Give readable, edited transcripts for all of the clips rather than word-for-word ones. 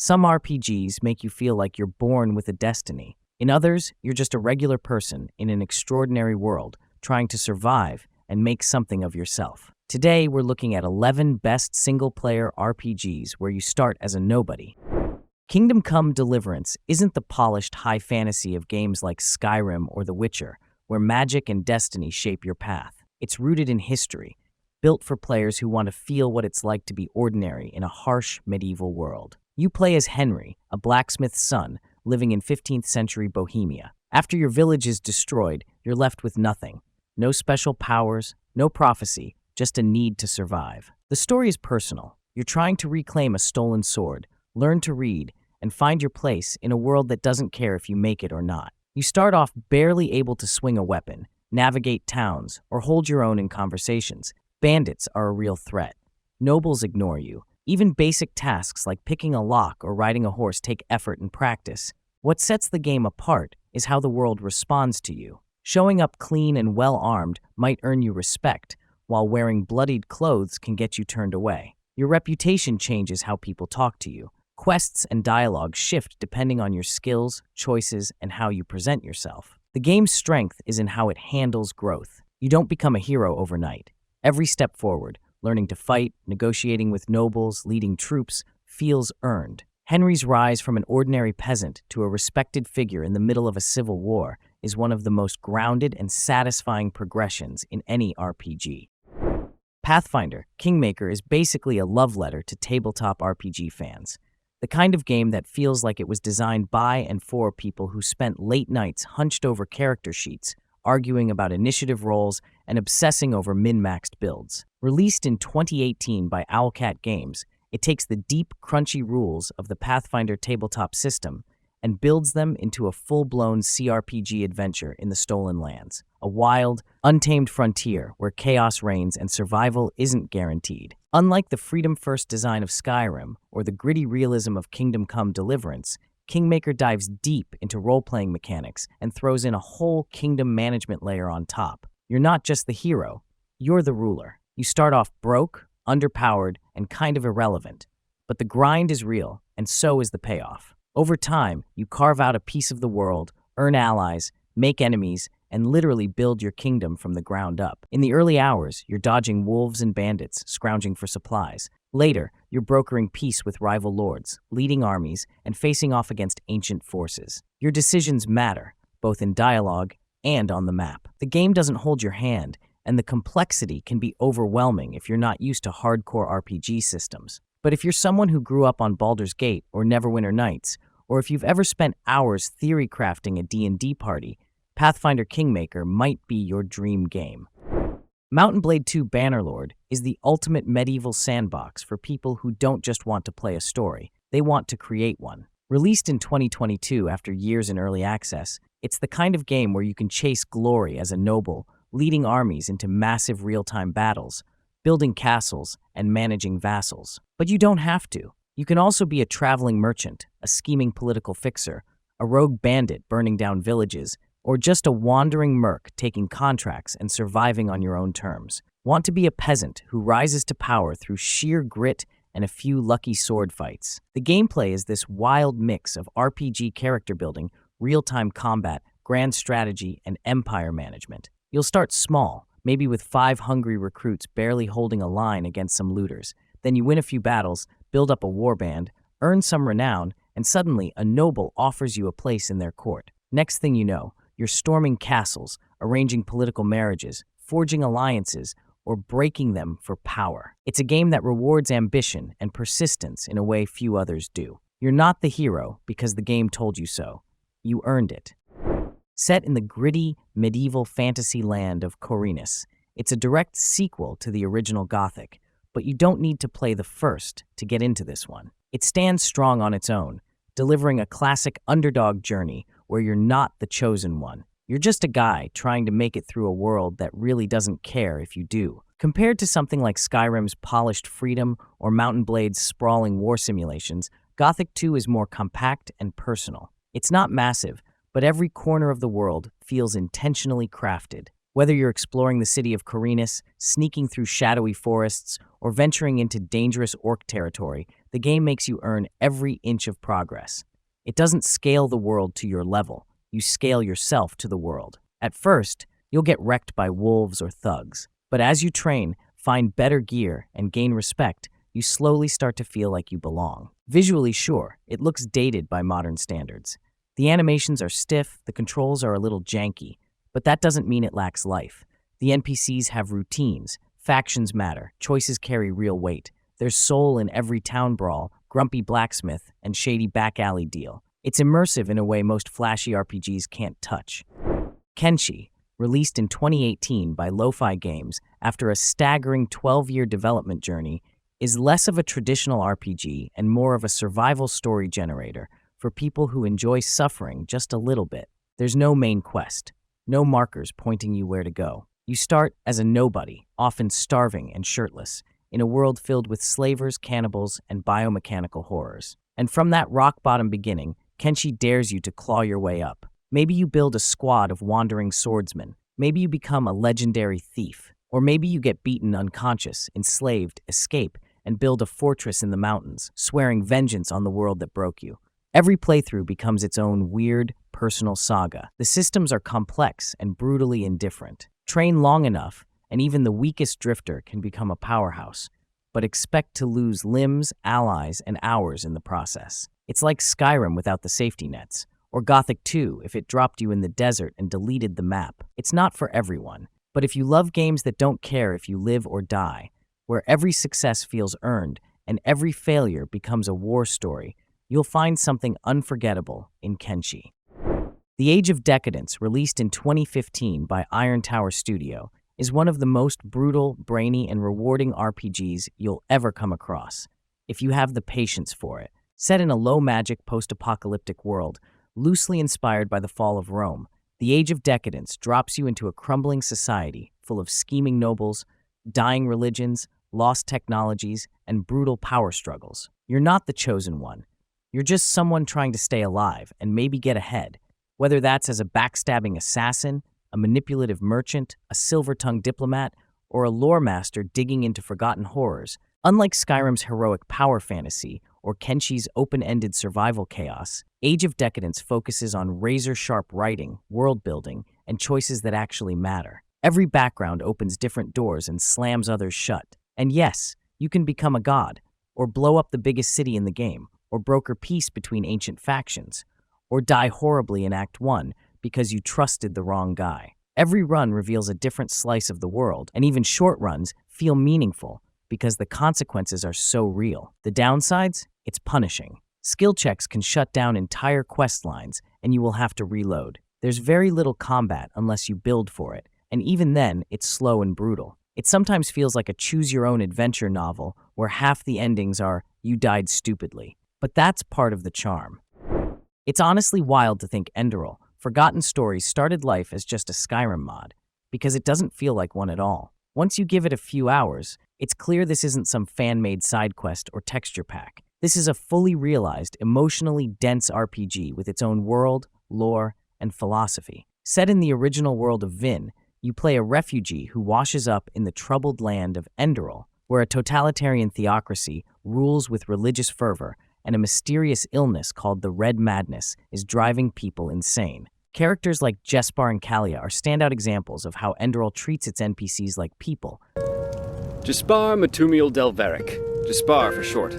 Some RPGs make you feel like you're born with a destiny. In others, you're just a regular person in an extraordinary world, trying to survive and make something of yourself. Today, we're looking at 11 best single-player RPGs where you start as a nobody. Kingdom Come: Deliverance isn't the polished high fantasy of games like Skyrim or The Witcher, where magic and destiny shape your path. It's rooted in history, built for players who want to feel what it's like to be ordinary in a harsh medieval world. You play as Henry, a blacksmith's son, living in 15th century Bohemia. After your village is destroyed, you're left with nothing. No special powers, no prophecy, just a need to survive. The story is personal. You're trying to reclaim a stolen sword, learn to read, and find your place in a world that doesn't care if you make it or not. You start off barely able to swing a weapon, navigate towns, or hold your own in conversations. Bandits are a real threat. Nobles ignore you. Even basic tasks like picking a lock or riding a horse take effort and practice. What sets the game apart is how the world responds to you. Showing up clean and well-armed might earn you respect, while wearing bloodied clothes can get you turned away. Your reputation changes how people talk to you. Quests and dialogue shift depending on your skills, choices, and how you present yourself. The game's strength is in how it handles growth. You don't become a hero overnight. Every step forward, learning to fight, negotiating with nobles, leading troops, feels earned. Henry's rise from an ordinary peasant to a respected figure in the middle of a civil war is one of the most grounded and satisfying progressions in any RPG. Pathfinder, Kingmaker is basically a love letter to tabletop RPG fans. The kind of game that feels like it was designed by and for people who spent late nights hunched over character sheets, arguing about initiative rolls, and obsessing over min-maxed builds. Released in 2018 by Owlcat Games, it takes the deep, crunchy rules of the Pathfinder tabletop system and builds them into a full-blown CRPG adventure in the Stolen Lands, a wild, untamed frontier where chaos reigns and survival isn't guaranteed. Unlike the freedom-first design of Skyrim or the gritty realism of Kingdom Come: Deliverance, Kingmaker dives deep into role-playing mechanics and throws in a whole kingdom management layer on top. You're not just the hero, you're the ruler. You start off broke, underpowered, and kind of irrelevant. But the grind is real, and so is the payoff. Over time, you carve out a piece of the world, earn allies, make enemies, and literally build your kingdom from the ground up. In the early hours, you're dodging wolves and bandits, scrounging for supplies. Later, you're brokering peace with rival lords, leading armies, and facing off against ancient forces. Your decisions matter, both in dialogue and on the map. The game doesn't hold your hand, and the complexity can be overwhelming if you're not used to hardcore RPG systems. But if you're someone who grew up on Baldur's Gate or Neverwinter Nights, or if you've ever spent hours theory crafting a D&D party, Pathfinder Kingmaker might be your dream game. Mount & Blade II Bannerlord is the ultimate medieval sandbox for people who don't just want to play a story, they want to create one. Released in 2022 after years in early access, it's the kind of game where you can chase glory as a noble, leading armies into massive real-time battles, building castles, and managing vassals. But you don't have to. You can also be a traveling merchant, a scheming political fixer, a rogue bandit burning down villages, or just a wandering merc taking contracts and surviving on your own terms. Want to be a peasant who rises to power through sheer grit and a few lucky sword fights. The gameplay is this wild mix of RPG character building, real-time combat, grand strategy, and empire management. You'll start small, maybe with 5 hungry recruits barely holding a line against some looters. Then you win a few battles, build up a warband, earn some renown, and suddenly a noble offers you a place in their court. Next thing you know, you're storming castles, arranging political marriages, forging alliances, or breaking them for power. It's a game that rewards ambition and persistence in a way few others do. You're not the hero because the game told you so. You earned it. Set in the gritty, medieval fantasy land of Corinus, it's a direct sequel to the original Gothic, but you don't need to play the first to get into this one. It stands strong on its own, delivering a classic underdog journey where you're not the chosen one. You're just a guy trying to make it through a world that really doesn't care if you do. Compared to something like Skyrim's polished freedom or Mount & Blade's sprawling war simulations, Gothic 2 is more compact and personal. It's not massive, but every corner of the world feels intentionally crafted. Whether you're exploring the city of Korinus, sneaking through shadowy forests, or venturing into dangerous orc territory, the game makes you earn every inch of progress. It doesn't scale the world to your level. You scale yourself to the world. At first, you'll get wrecked by wolves or thugs. But as you train, find better gear, and gain respect, you slowly start to feel like you belong. Visually, sure, it looks dated by modern standards. The animations are stiff, the controls are a little janky, but that doesn't mean it lacks life. The NPCs have routines, factions matter, choices carry real weight. There's soul in every town brawl, grumpy blacksmith, and shady back alley deal. It's immersive in a way most flashy RPGs can't touch. Kenshi, released in 2018 by Lo-Fi Games after a staggering 12-year development journey, is less of a traditional RPG and more of a survival story generator for people who enjoy suffering just a little bit. There's no main quest, no markers pointing you where to go. You start as a nobody, often starving and shirtless, in a world filled with slavers, cannibals, and biomechanical horrors. And from that rock-bottom beginning, Kenshi dares you to claw your way up. Maybe you build a squad of wandering swordsmen. Maybe you become a legendary thief. Or maybe you get beaten unconscious, enslaved, escape, and build a fortress in the mountains, swearing vengeance on the world that broke you. Every playthrough becomes its own weird, personal saga. The systems are complex and brutally indifferent. Train long enough, and even the weakest drifter can become a powerhouse, but expect to lose limbs, allies, and hours in the process. It's like Skyrim without the safety nets, or Gothic 2 if it dropped you in the desert and deleted the map. It's not for everyone, but if you love games that don't care if you live or die, where every success feels earned and every failure becomes a war story, you'll find something unforgettable in Kenshi. The Age of Decadence, released in 2015 by Iron Tower Studio, is one of the most brutal, brainy, and rewarding RPGs you'll ever come across, if you have the patience for it. Set in a low-magic, post-apocalyptic world, loosely inspired by the fall of Rome, The Age of Decadence drops you into a crumbling society full of scheming nobles, dying religions, lost technologies, and brutal power struggles. You're not the chosen one. You're just someone trying to stay alive and maybe get ahead, whether that's as a backstabbing assassin, a manipulative merchant, a silver-tongued diplomat, or a lore master digging into forgotten horrors. Unlike Skyrim's heroic power fantasy or Kenshi's open-ended survival chaos, Age of Decadence focuses on razor-sharp writing, world-building, and choices that actually matter. Every background opens different doors and slams others shut. And yes, you can become a god, or blow up the biggest city in the game, or broker peace between ancient factions, or die horribly in Act 1 because you trusted the wrong guy. Every run reveals a different slice of the world, and even short runs feel meaningful because the consequences are so real. The downsides? It's punishing. Skill checks can shut down entire quest lines, and you will have to reload. There's very little combat unless you build for it, and even then, it's slow and brutal. It sometimes feels like a choose-your-own-adventure novel where half the endings are, you died stupidly. But that's part of the charm. It's honestly wild to think Enderal, Forgotten Stories, started life as just a Skyrim mod, because it doesn't feel like one at all. Once you give it a few hours, it's clear this isn't some fan-made side quest or texture pack. This is a fully realized, emotionally dense RPG with its own world, lore, and philosophy. Set in the original world of Vin, you play a refugee who washes up in the troubled land of Enderal, where a totalitarian theocracy rules with religious fervor and a mysterious illness called the Red Madness is driving people insane. Characters like Jespar and Kalia are standout examples of how Enderal treats its NPCs like people. Jespar Matumiel Delveric, Jespar for short.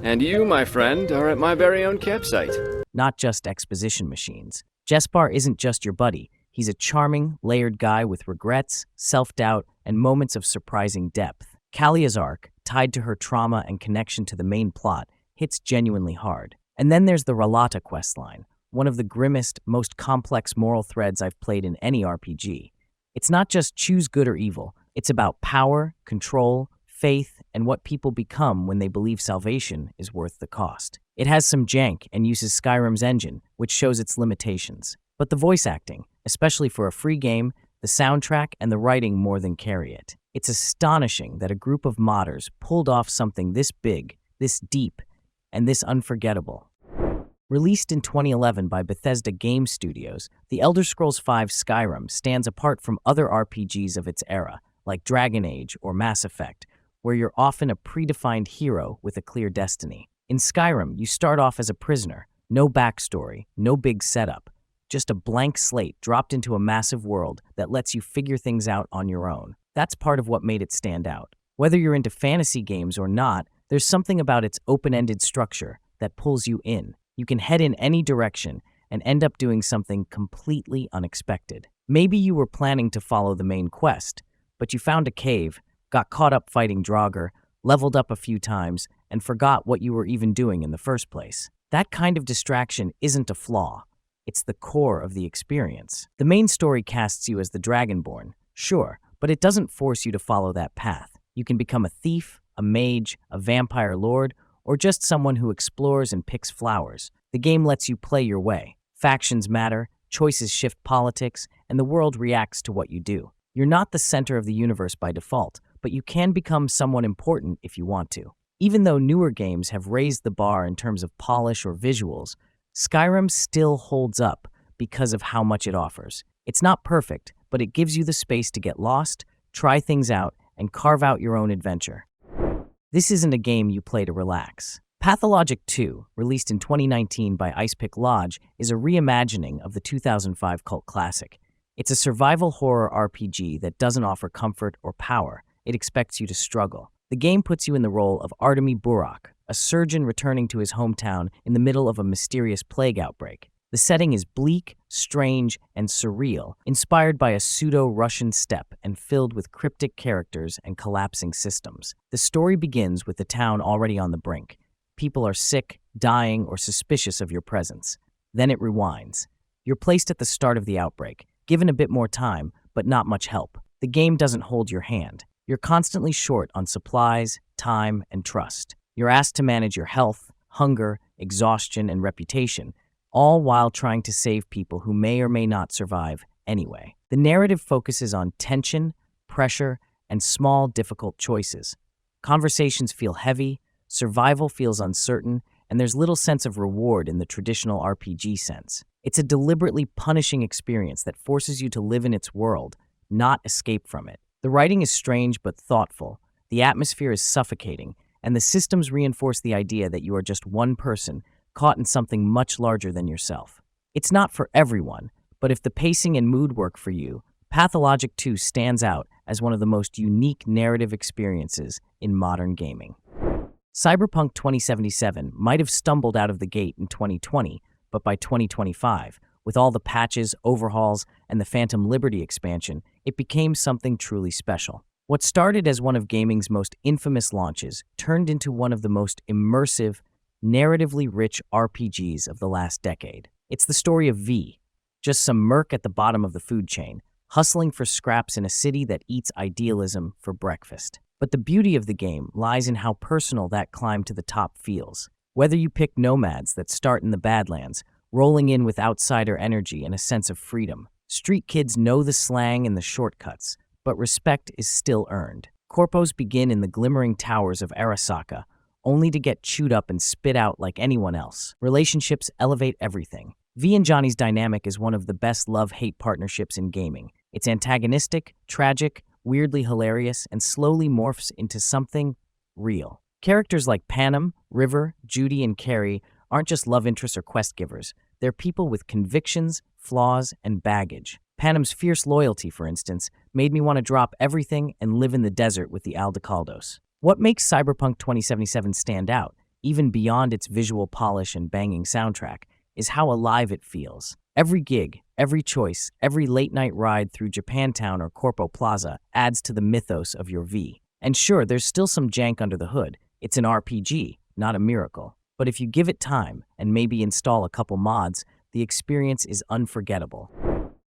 And you, my friend, are at my very own campsite. Not just exposition machines. Jespar isn't just your buddy. He's a charming, layered guy with regrets, self-doubt, and moments of surprising depth. Kalia's arc, tied to her trauma and connection to the main plot, hits genuinely hard. And then there's the Ralata questline, one of the grimmest, most complex moral threads I've played in any RPG. It's not just choose good or evil. It's about power, control, faith, and what people become when they believe salvation is worth the cost. It has some jank and uses Skyrim's engine, which shows its limitations. But the voice acting, especially for a free game, the soundtrack, and the writing more than carry it. It's astonishing that a group of modders pulled off something this big, this deep, and this unforgettable. Released in 2011 by Bethesda Game Studios, The Elder Scrolls V Skyrim stands apart from other RPGs of its era, like Dragon Age or Mass Effect, where you're often a predefined hero with a clear destiny. In Skyrim, you start off as a prisoner, no backstory, no big setup, just a blank slate dropped into a massive world that lets you figure things out on your own. That's part of what made it stand out. Whether you're into fantasy games or not, there's something about its open-ended structure that pulls you in. You can head in any direction and end up doing something completely unexpected. Maybe you were planning to follow the main quest, but you found a cave, got caught up fighting Draugr, leveled up a few times, and forgot what you were even doing in the first place. That kind of distraction isn't a flaw. It's the core of the experience. The main story casts you as the Dragonborn, sure, but it doesn't force you to follow that path. You can become a thief, a mage, a vampire lord, or just someone who explores and picks flowers. The game lets you play your way. Factions matter, choices shift politics, and the world reacts to what you do. You're not the center of the universe by default, but you can become someone important if you want to. Even though newer games have raised the bar in terms of polish or visuals, Skyrim still holds up because of how much it offers. It's not perfect, but it gives you the space to get lost, try things out, and carve out your own adventure. This isn't a game you play to relax. Pathologic 2, released in 2019 by Icepick Lodge, is a reimagining of the 2005 cult classic. It's a survival horror RPG that doesn't offer comfort or power. It expects you to struggle. The game puts you in the role of Artemi Burak, a surgeon returning to his hometown in the middle of a mysterious plague outbreak. The setting is bleak, strange, and surreal, inspired by a pseudo-Russian steppe and filled with cryptic characters and collapsing systems. The story begins with the town already on the brink. People are sick, dying, or suspicious of your presence. Then it rewinds. You're placed at the start of the outbreak, given a bit more time, but not much help. The game doesn't hold your hand. You're constantly short on supplies, time, and trust. You're asked to manage your health, hunger, exhaustion, and reputation, all while trying to save people who may or may not survive anyway. The narrative focuses on tension, pressure, and small, difficult choices. Conversations feel heavy, survival feels uncertain, and there's little sense of reward in the traditional RPG sense. It's a deliberately punishing experience that forces you to live in its world, not escape from it. The writing is strange but thoughtful, the atmosphere is suffocating, and the systems reinforce the idea that you are just one person caught in something much larger than yourself. It's not for everyone, but if the pacing and mood work for you, Pathologic 2 stands out as one of the most unique narrative experiences in modern gaming. Cyberpunk 2077 might have stumbled out of the gate in 2020, but by 2025, with all the patches, overhauls, and the Phantom Liberty expansion, it became something truly special. What started as one of gaming's most infamous launches turned into one of the most immersive, narratively rich RPGs of the last decade. It's the story of V, just some merc at the bottom of the food chain, hustling for scraps in a city that eats idealism for breakfast. But the beauty of the game lies in how personal that climb to the top feels. Whether you pick nomads that start in the Badlands, rolling in with outsider energy and a sense of freedom, street kids know the slang and the shortcuts, but respect is still earned. Corpos begin in the glimmering towers of Arasaka, only to get chewed up and spit out like anyone else. Relationships elevate everything. V and Johnny's dynamic is one of the best love-hate partnerships in gaming. It's antagonistic, tragic, weirdly hilarious, and slowly morphs into something real. Characters like Panem, River, Judy, and Carrie aren't just love interests or quest givers. They're people with convictions, flaws, and baggage. Panem's fierce loyalty, for instance, made me want to drop everything and live in the desert with the Aldecaldos. What makes Cyberpunk 2077 stand out, even beyond its visual polish and banging soundtrack, is how alive it feels. Every gig, every choice, every late-night ride through Japantown or Corpo Plaza adds to the mythos of your V. And sure, there's still some jank under the hood. It's an RPG, not a miracle. But if you give it time and maybe install a couple mods, the experience is unforgettable.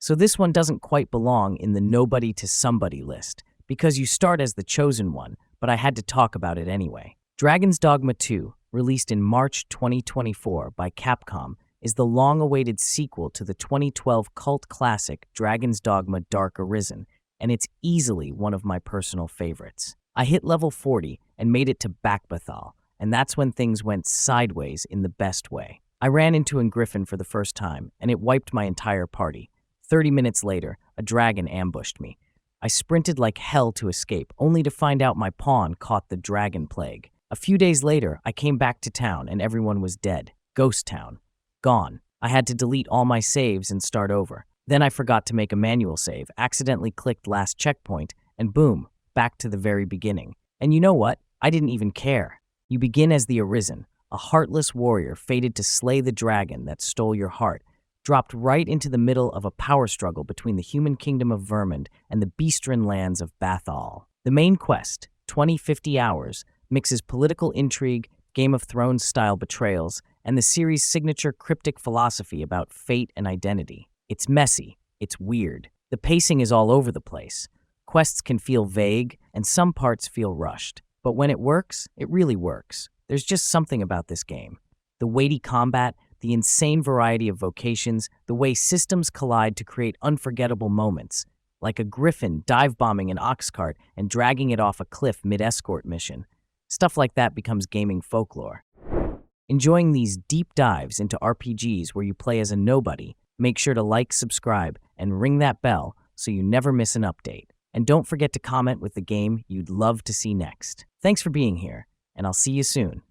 So this one doesn't quite belong in the nobody to somebody list, because you start as the chosen one, but I had to talk about it anyway. Dragon's Dogma 2, released in March 2024 by Capcom, is the long-awaited sequel to the 2012 cult classic Dragon's Dogma Dark Arisen, and it's easily one of my personal favorites. I hit level 40 and made it to Bakbathal, and that's when things went sideways in the best way. I ran into a griffin for the first time, and it wiped my entire party. 30 minutes later, a dragon ambushed me. I sprinted like hell to escape, only to find out my pawn caught the dragon plague. A few days later, I came back to town and everyone was dead. Ghost town. Gone. I had to delete all my saves and start over. Then I forgot to make a manual save, accidentally clicked last checkpoint, and boom, back to the very beginning. And you know what? I didn't even care. You begin as the Arisen, a heartless warrior fated to slay the dragon that stole your heart, dropped right into the middle of a power struggle between the human kingdom of Vermund and the Beastren lands of Bathol. The main quest, 20-50 hours, mixes political intrigue, Game of Thrones-style betrayals, and the series' signature cryptic philosophy about fate and identity. It's messy, it's weird. The pacing is all over the place. Quests can feel vague, and some parts feel rushed. But when it works, it really works. There's just something about this game. The weighty combat, the insane variety of vocations, the way systems collide to create unforgettable moments, like a griffin dive-bombing an ox cart and dragging it off a cliff mid-escort mission. Stuff like that becomes gaming folklore. Enjoying these deep dives into RPGs where you play as a nobody, make sure to like, subscribe, and ring that bell so you never miss an update. And don't forget to comment with the game you'd love to see next. Thanks for being here, and I'll see you soon.